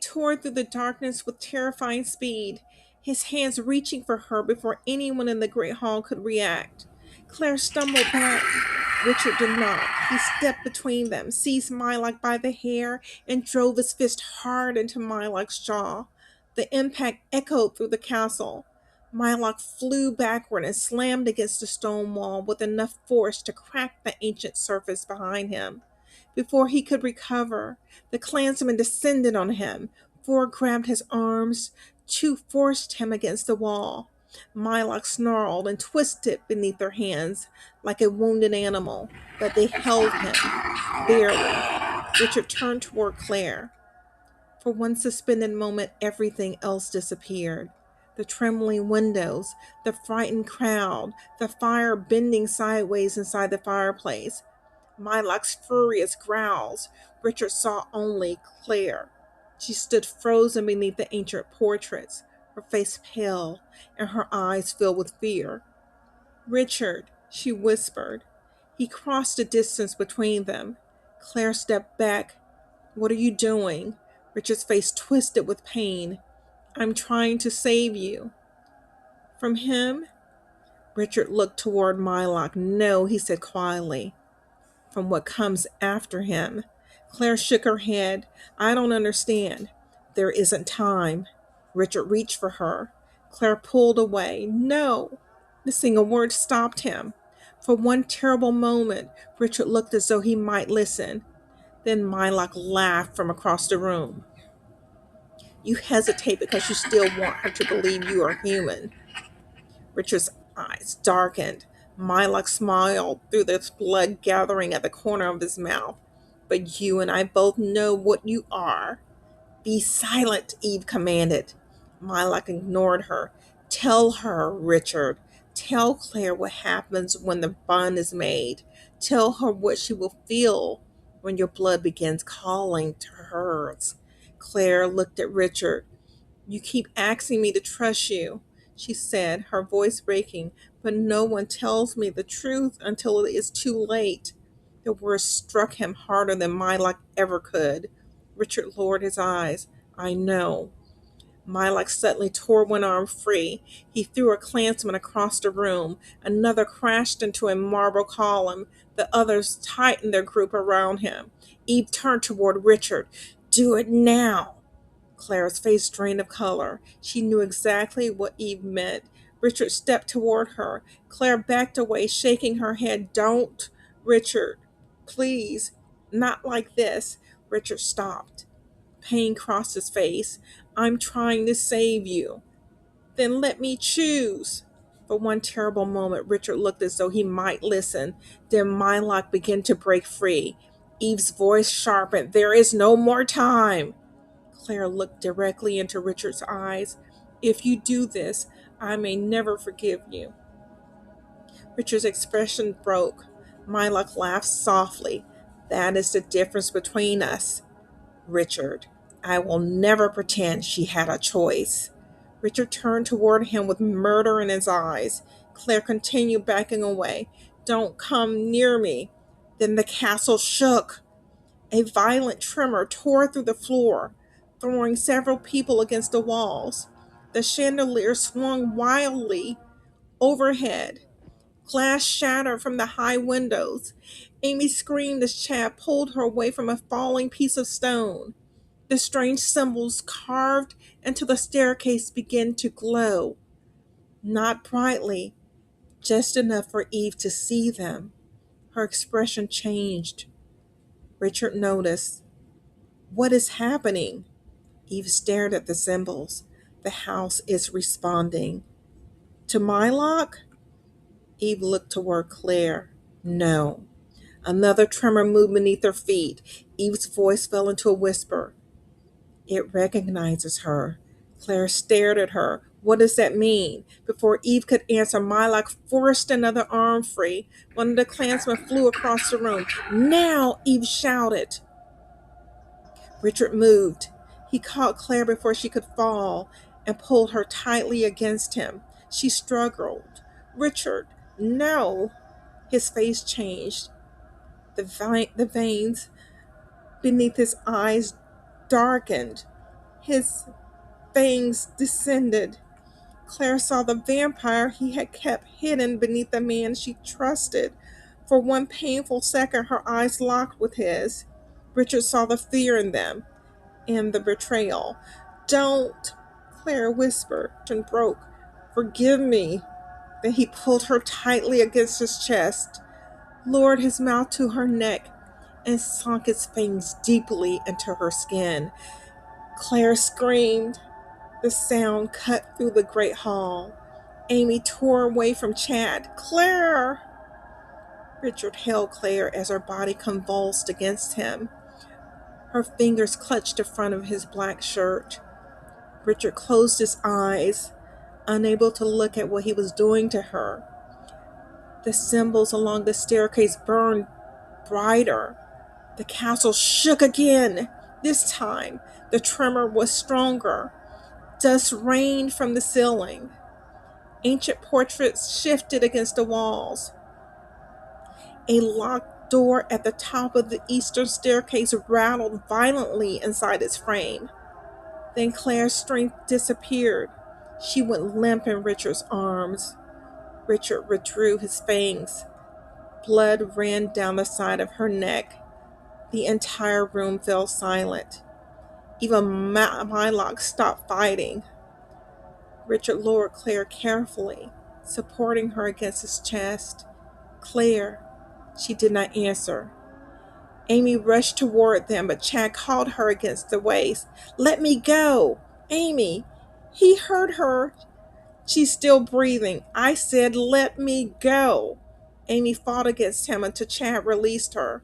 tore through the darkness with terrifying speed, his hands reaching for her before anyone in the great hall could react. Claire stumbled back. Richard did not. He stepped between them, seized Milock by the hair, and drove his fist hard into Milock's jaw. The impact echoed through the castle. Milock flew backward and slammed against the stone wall with enough force to crack the ancient surface behind him. Before he could recover, the clansman descended on him. Four grabbed his arms, two forced him against the wall. Milock snarled and twisted beneath their hands like a wounded animal, but they held him, barely. Richard turned toward Claire. For one suspended moment, everything else disappeared. The trembling windows, the frightened crowd, the fire bending sideways inside the fireplace. Milock's furious growls. Richard saw only Claire. She stood frozen beneath the ancient portraits, her face pale and her eyes filled with fear. Richard, she whispered. He crossed the distance between them. Claire stepped back. What are you doing? Richard's face twisted with pain. I'm trying to save you. From him? Richard looked toward Milock. No, he said quietly. From what comes after him. Claire shook her head. I don't understand. There isn't time. Richard reached for her. Claire pulled away. No. Missing a word stopped him. For one terrible moment, Richard looked as though he might listen. Then Milock laughed from across the room. You hesitate because you still want her to believe you are human. Richard's eyes darkened. Milock smiled through the blood gathering at the corner of his mouth. But you and I both know what you are. Be silent, Eve commanded. Milock ignored her. Tell her, Richard. Tell Claire what happens when the bond is made. Tell her what she will feel when your blood begins calling to hers. Claire looked at Richard. You keep asking me to trust you, she said, her voice breaking, but no one tells me the truth until it is too late. The words struck him harder than Milock ever could. Richard lowered his eyes. I know. Milock suddenly tore one arm free. He threw a clansman across the room. Another crashed into a marble column. The others tightened their group around him. Eve turned toward Richard. Do it now. Claire's face drained of color. She knew exactly what Eve meant. Richard stepped toward her. Claire backed away, shaking her head. Don't, Richard. Please. Not like this. Richard stopped. Pain crossed his face. I'm trying to save you. Then let me choose. For one terrible moment, Richard looked as though he might listen. Then Milock began to break free. Eve's voice sharpened. There is no more time. Claire looked directly into Richard's eyes. If you do this, I may never forgive you. Richard's expression broke. Milock laughed softly. That is the difference between us, Richard. I will never pretend she had a choice. Richard turned toward him with murder in his eyes. Claire continued backing away. Don't come near me. Then the castle shook. A violent tremor tore through the floor, throwing several people against the walls. The chandelier swung wildly overhead. Glass shattered from the high windows. Amy screamed as Chad pulled her away from a falling piece of stone. The strange symbols carved into the staircase began to glow. Not brightly, just enough for Eve to see them. Her expression changed. Richard noticed. What is happening? Eve stared at the symbols. The house is responding. To Milock? Eve looked toward Claire. No. Another tremor moved beneath her feet. Eve's voice fell into a whisper. It recognizes her. Claire stared at her. What does that mean? Before Eve could answer, Milock forced another arm free. One of the clansmen flew across the room. Now! Eve shouted. Richard moved. He caught Claire before she could fall and pulled her tightly against him. She struggled. Richard, no! His face changed. The veins beneath his eyes darkened. His fangs descended. Claire saw the vampire he had kept hidden beneath the man she trusted. For one painful second, her eyes locked with his. Richard saw the fear in them and the betrayal. Don't, Claire whispered and broke. Forgive me. Then he pulled her tightly against his chest, lowered his mouth to her neck, and sunk his fangs deeply into her skin. Claire screamed. The sound cut through the great hall. Amy tore away from Chad. Claire! Richard held Claire as her body convulsed against him. Her fingers clutched the front of his black shirt. Richard closed his eyes, unable to look at what he was doing to her. The symbols along the staircase burned brighter. The castle shook again. This time, the tremor was stronger. Dust rained from the ceiling. Ancient portraits shifted against the walls. A locked door at the top of the eastern staircase rattled violently inside its frame. Then Claire's strength disappeared. She went limp in Richard's arms. Richard withdrew his fangs. Blood ran down the side of her neck. The entire room fell silent. Even Milock stopped fighting. Richard lowered Claire carefully, supporting her against his chest. Claire. She did not answer. Amy rushed toward them, but Chad caught her against the waist. Let me go! Amy! He heard her. She's still breathing. I said, let me go! Amy fought against him until Chad released her.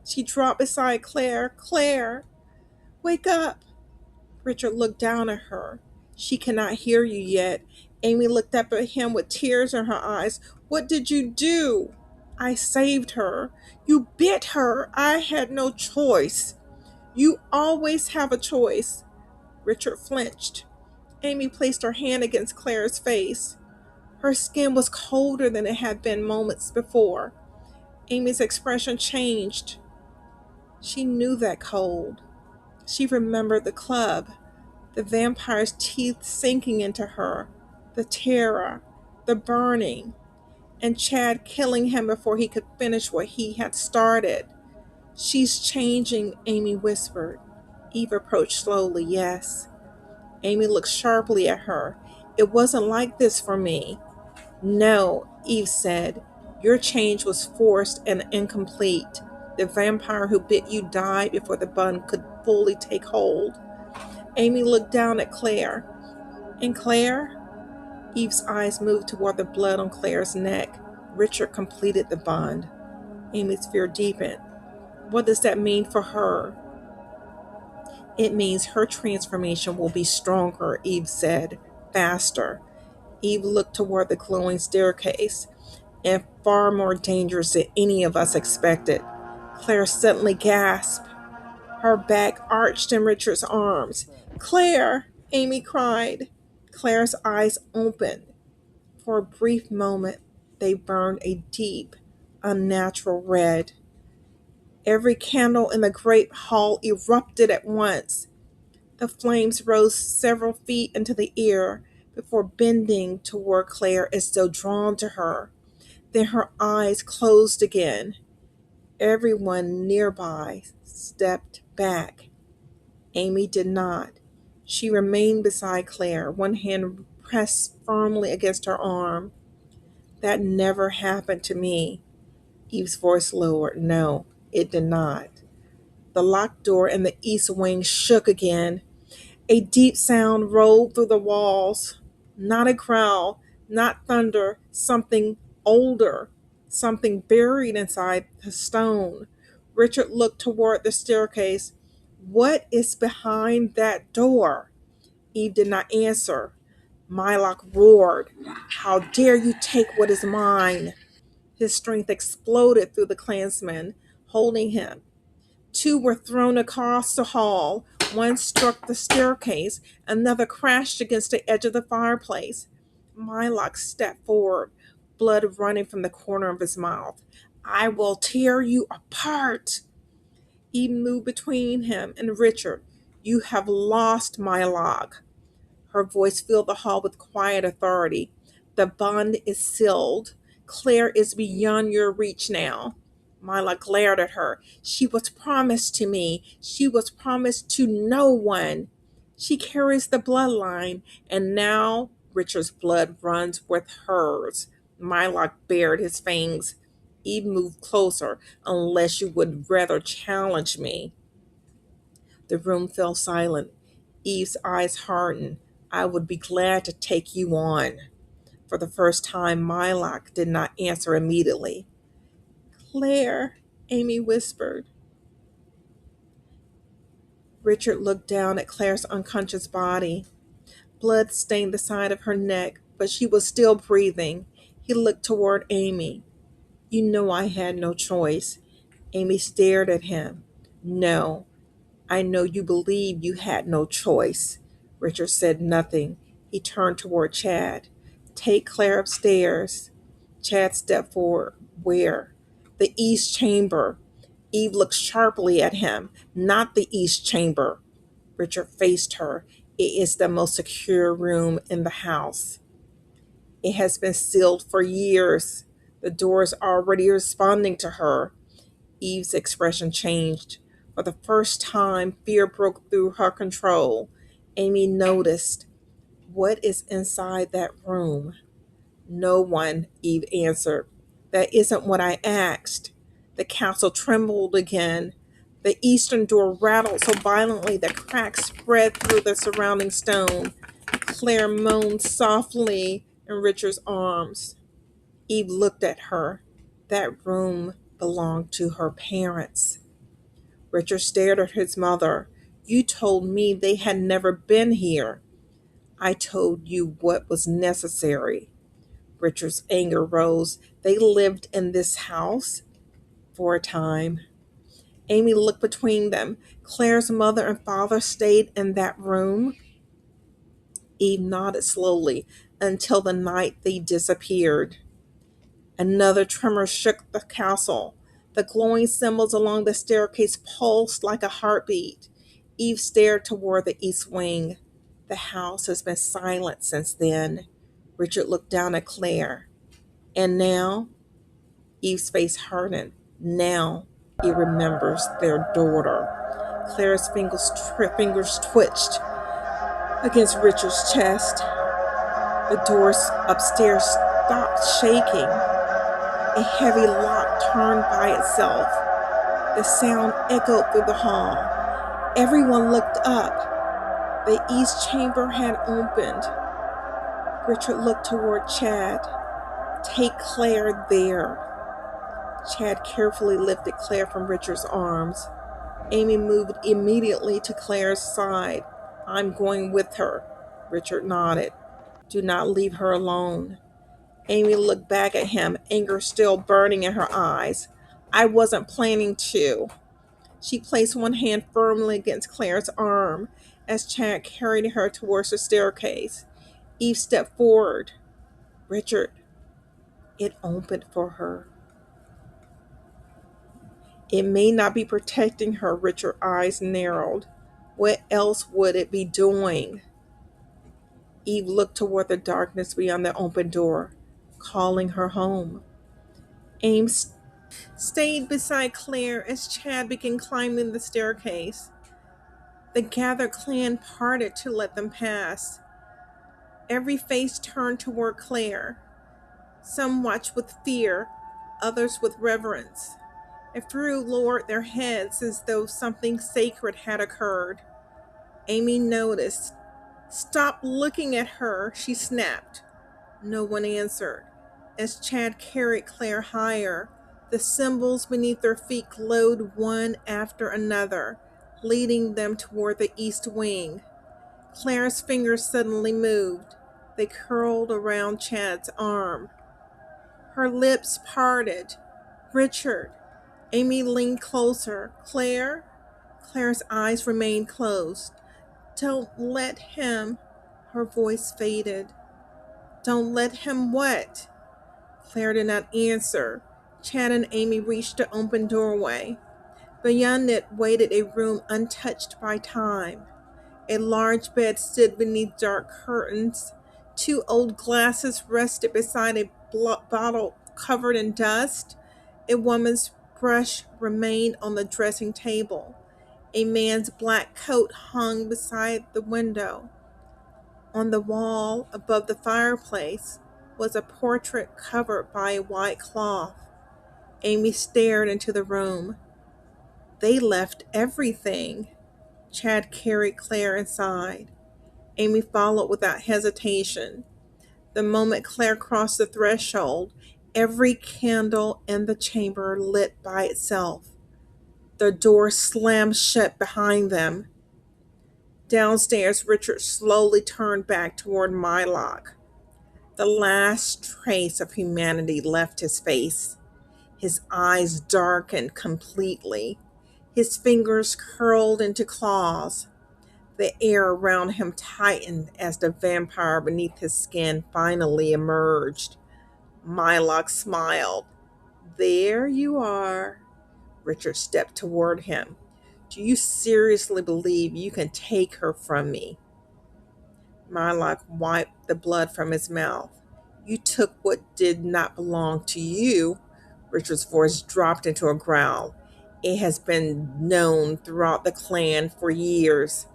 She dropped beside Claire. Claire! Wake up! Richard looked down at her. She cannot hear you yet. Amy looked up at him with tears in her eyes. What did you do? I saved her. You bit her. I had no choice. You always have a choice. Richard flinched. Amy placed her hand against Claire's face. Her skin was colder than it had been moments before. Amy's expression changed. She knew that cold. She remembered the club, the vampire's teeth sinking into her, the terror, the burning, and Chad killing him before he could finish what he had started. She's changing, Amy whispered. Eve approached slowly. Yes. Amy looked sharply at her. It wasn't like this for me. No, Eve said. Your change was forced and incomplete. The vampire who bit you died before the bond could fully take hold. Amy looked down at Claire. And Claire? Eve's eyes moved toward the blood on Claire's neck. Richard completed the bond. Amy's fear deepened. What does that mean for her? It means her transformation will be stronger, Eve said. Faster. Eve looked toward the glowing staircase. And far more dangerous than any of us expected. Claire suddenly gasped. Her back arched in Richard's arms. Claire! Amy cried. Claire's eyes opened. For a brief moment, they burned a deep, unnatural red. Every candle in the great hall erupted at once. The flames rose several feet into the air before bending toward Claire as though drawn to her. Then her eyes closed again. Everyone nearby stepped back. Amy did not. She remained beside Claire, one hand pressed firmly against her arm. That never happened to me. Eve's voice lowered. No, it did not. The locked door in the east wing shook again. A deep sound rolled through the walls. Not a growl, not thunder, something older, something buried inside the stone. Richard looked toward the staircase. What is behind that door? Eve did not answer. Milock roared. How dare you take what is mine? His strength exploded through the clansmen, holding him. Two were thrown across the hall. One struck the staircase. Another crashed against the edge of the fireplace. Milock stepped forward, blood running from the corner of his mouth. I will tear you apart. Eve moved between him and Richard. You have lost Milock. Her voice filled the hall with quiet authority. The bond is sealed. Claire is beyond your reach now. Mila glared at her. She was promised to me. She was promised to no one. She carries the bloodline, and now Richard's blood runs with hers. Mila bared his fangs. Eve moved closer, unless you would rather challenge me. The room fell silent. Eve's eyes hardened. I would be glad to take you on. For the first time, Milock did not answer immediately. Claire, Amy whispered. Richard looked down at Claire's unconscious body. Blood stained the side of her neck, but she was still breathing. He looked toward Amy. You know I had no choice. Amy stared at him. No, I know you believe you had no choice. Richard said nothing. He turned toward Chad. Take Claire upstairs. Chad stepped forward. Where? The East Chamber. Eve looked sharply at him. Not the East Chamber. Richard faced her. It is the most secure room in the house. It has been sealed for years. The door is already responding to her. Eve's expression changed. For the first time, fear broke through her control. Amy noticed. What is inside that room? No one, Eve answered. That isn't what I asked. The castle trembled again. The eastern door rattled so violently that cracks spread through the surrounding stone. Claire moaned softly in Richard's arms. Eve looked at her. That room belonged to her parents. Richard stared at his mother. You told me they had never been here. I told you what was necessary. Richard's anger rose. They lived in this house for a time. Amy looked between them. Claire's mother and father stayed in that room. Eve nodded slowly until the night they disappeared. Another tremor shook the castle. The glowing symbols along the staircase pulsed like a heartbeat. Eve stared toward the east wing. The house has been silent since then. Richard looked down at Claire. And now? Eve's face hardened. Now he remembers their daughter. Claire's fingers twitched against Richard's chest. The doors upstairs stopped shaking. A heavy lock turned by itself. The sound echoed through the hall. Everyone looked up. The east chamber had opened. Richard looked toward Chad. Take Claire there. Chad carefully lifted Claire from Richard's arms. Amy moved immediately to Claire's side. I'm going with her. Richard nodded. Do not leave her alone. Amy looked back at him, anger still burning in her eyes. I wasn't planning to. She placed one hand firmly against Claire's arm as Chad carried her towards the staircase. Eve stepped forward. Richard, it opened for her. It may not be protecting her, Richard's eyes narrowed. What else would it be doing? Eve looked toward the darkness beyond the open door, calling her home. Ames stayed beside Claire as Chad began climbing the staircase. The gathered clan parted to let them pass. Every face turned toward Claire. Some watched with fear, others with reverence. A few lowered their heads as though something sacred had occurred. Amy noticed. Stop looking at her, she snapped. No one answered. As Chad carried Claire higher, the symbols beneath their feet glowed one after another, leading them toward the east wing. Claire's fingers suddenly moved. They curled around Chad's arm. Her lips parted. Richard. Amy leaned closer. Claire? Claire's eyes remained closed. Don't let him. Her voice faded. Don't let him what? Claire did not answer. Chad and Amy reached the open doorway. Beyond it waited a room untouched by time. A large bed stood beneath dark curtains. Two old glasses rested beside a bottle covered in dust. A woman's brush remained on the dressing table. A man's black coat hung beside the window. On the wall above the fireplace was a portrait covered by a white cloth. Amy stared into the room. They left everything. Chad carried Claire inside. Amy followed without hesitation. The moment Claire crossed the threshold, every candle in the chamber lit by itself. The door slammed shut behind them. Downstairs, Richard slowly turned back toward Milock. The last trace of humanity left his face. His eyes darkened completely. His fingers curled into claws. The air around him tightened as the vampire beneath his skin finally emerged. Milock smiled. There you are. Richard stepped toward him. Do you seriously believe you can take her from me? Milock wiped the blood from his mouth. You took what did not belong to you. Richard's voice dropped into a growl. It has been known throughout the clan for years.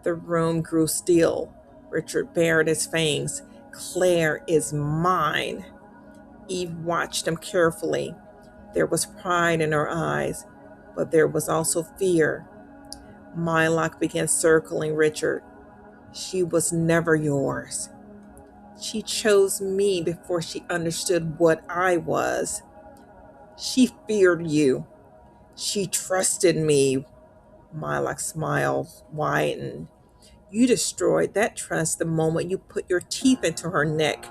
The room grew still. Richard bared his fangs. Claire is mine. Eve watched him carefully. There was pride in her eyes, but there was also fear. Milock began circling Richard. She was never yours. She chose me before she understood what I was. She feared you. She trusted me. Milock's smile widened. You destroyed that trust the moment you put your teeth into her neck.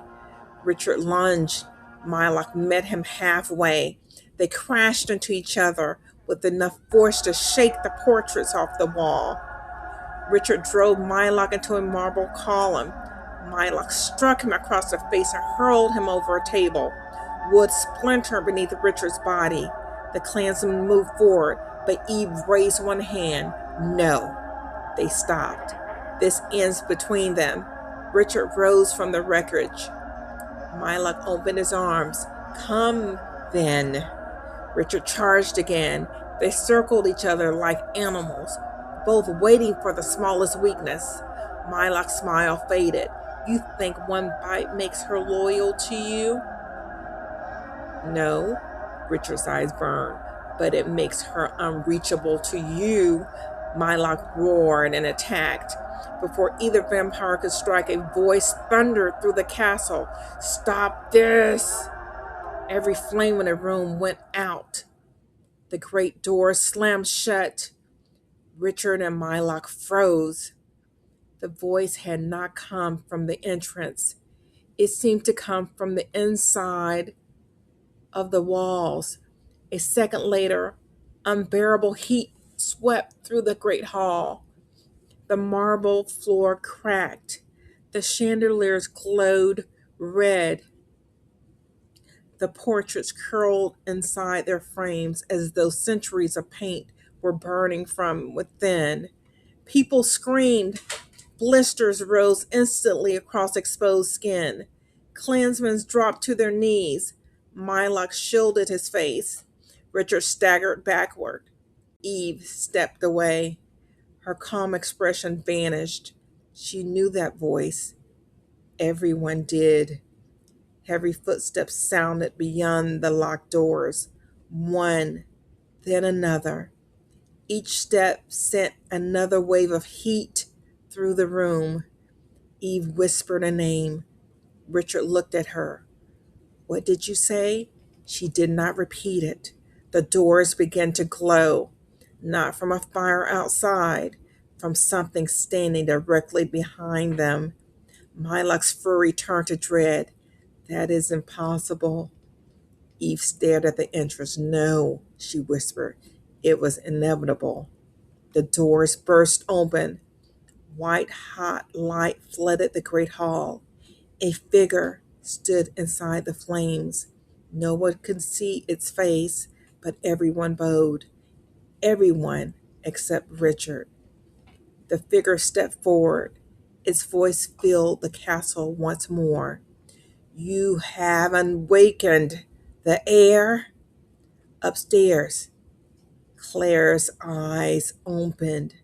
Richard lunged. Milock met him halfway. They crashed into each other with enough force to shake the portraits off the wall. Richard drove Milock into a marble column. Milock struck him across the face and hurled him over a table. Wood splintered beneath Richard's body. The clansmen moved forward, but Eve raised one hand. No. They stopped. This ends between them. Richard rose from the wreckage. Milock opened his arms. Come, then. Richard charged again. They circled each other like animals, both waiting for the smallest weakness. Milock's smile faded. You think one bite makes her loyal to you? No, Richard's eyes burned, but it makes her unreachable to you. Milock roared and attacked. Before either vampire could strike, a voice thundered through the castle. Stop this! Every flame in the room went out. The great door slammed shut. Richard and Milock froze. The voice had not come from the entrance. It seemed to come from the inside of the walls. A second later, unbearable heat swept through the great hall. The marble floor cracked. The chandeliers glowed red. The portraits curled inside their frames as though centuries of paint were burning from within. People screamed. Blisters rose instantly across exposed skin. Clansmen dropped to their knees. Milock shielded his face. Richard staggered backward. Eve stepped away. Her calm expression vanished. She knew that voice. Everyone did. Heavy footsteps sounded beyond the locked doors. One, then another. Each step sent another wave of heat through the room. Eve whispered a name. Richard looked at her. What did you say? She did not repeat it. The doors began to glow, not from a fire outside, from something standing directly behind them. Milock's fury turned to dread. That is impossible. Eve stared at the entrance. No, she whispered. It was inevitable. The doors burst open. White hot light flooded the great hall. A figure stood inside the flames. No one could see its face, but everyone bowed. everyone except Richard. The figure stepped forward. Its voice filled the castle once more. You have awakened the heir. Upstairs, Claire's eyes opened.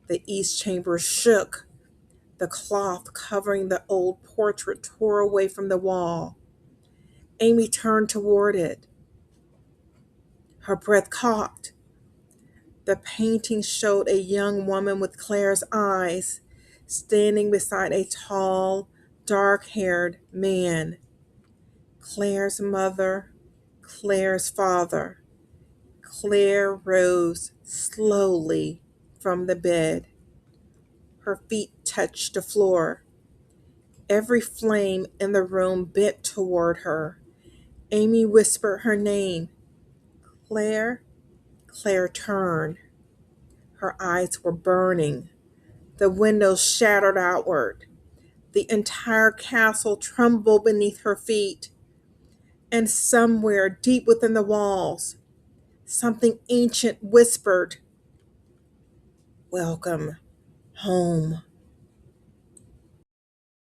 The east chamber shook. The cloth covering the old portrait tore away from the wall. Amy turned toward it. Her breath caught. The painting showed a young woman with Claire's eyes, standing beside a tall, dark-haired man. Claire's mother, Claire's father. Claire rose slowly from the bed. Her feet touched the floor. Every flame in the room bent toward her. Amy whispered her name. Claire. Claire turned. Her eyes were burning. The windows shattered outward. The entire castle trembled beneath her feet. And somewhere deep within the walls, something ancient whispered, "Welcome home."